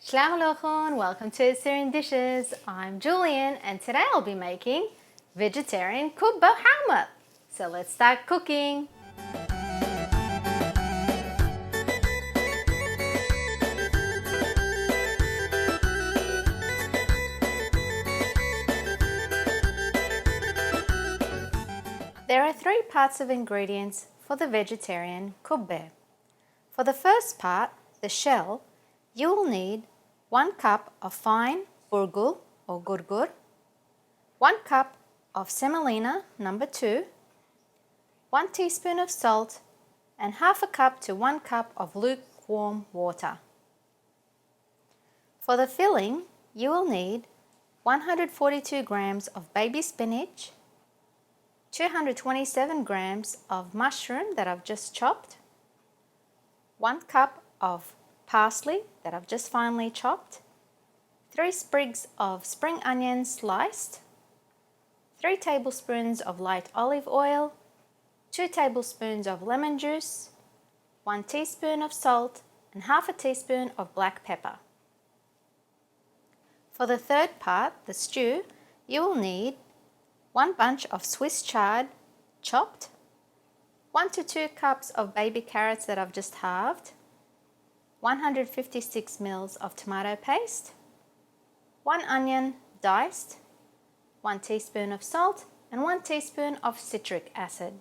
Shalom Aleichem, welcome to Assyrian Dishes. I'm Julian and today I'll be making vegetarian Kubba Hamuth. So let's start cooking. There are three parts of ingredients for the vegetarian kubbe. For the first part, the shell, you will need 1 cup of fine burgul or gurgur, 1 cup of semolina number 2, 1 teaspoon of salt, and half a cup to 1 cup of lukewarm water. For the filling, you will need 142 grams of baby spinach, 227 grams of mushroom that I've just chopped, 1 cup of parsley that I've just finely chopped, 3 sprigs of spring onion sliced, 3 tablespoons of light olive oil, 2 tablespoons of lemon juice, 1 teaspoon of salt, and half a teaspoon of black pepper. For the third part, the stew, you will need 1 bunch of Swiss chard chopped, 1 to 2 cups of baby carrots that I've just halved, 156 ml of tomato paste, 1 onion diced, 1 teaspoon of salt, and 1 teaspoon of citric acid.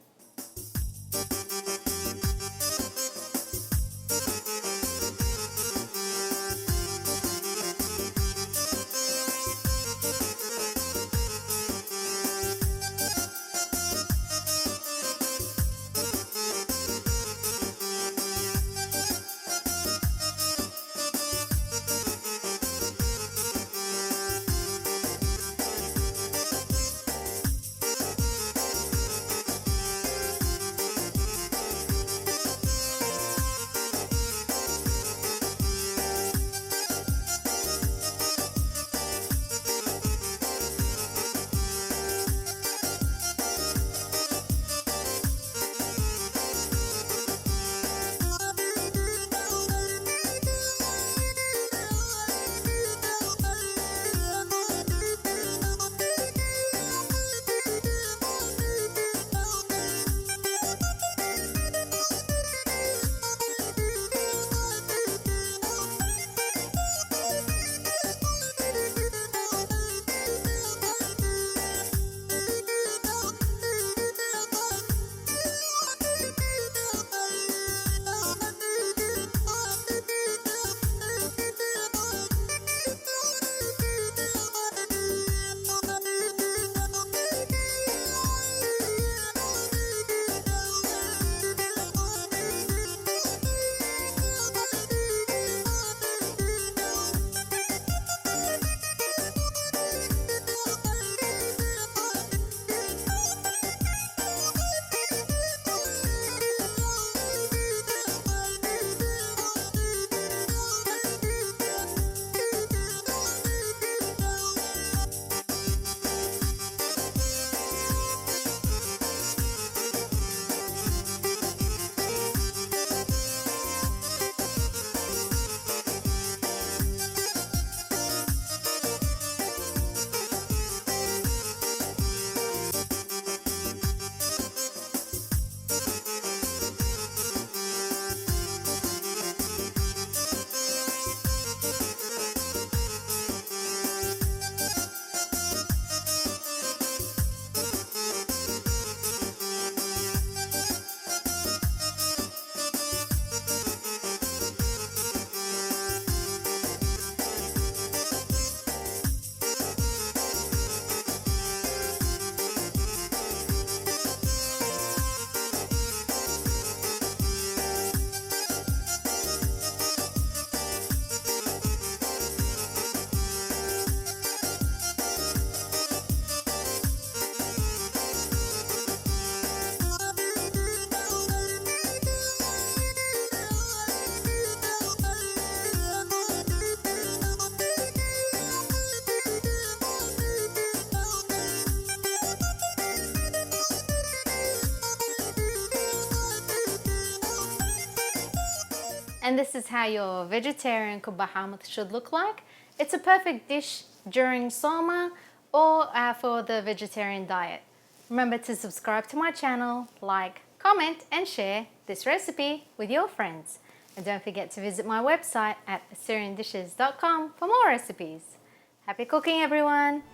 And this is how your vegetarian Kubba Hamuth should look like. It's a perfect dish during summer or for the vegetarian diet. Remember to subscribe to my channel, like, comment and share this recipe with your friends. And don't forget to visit my website at AssyrianDishes.com for more recipes. Happy cooking, everyone!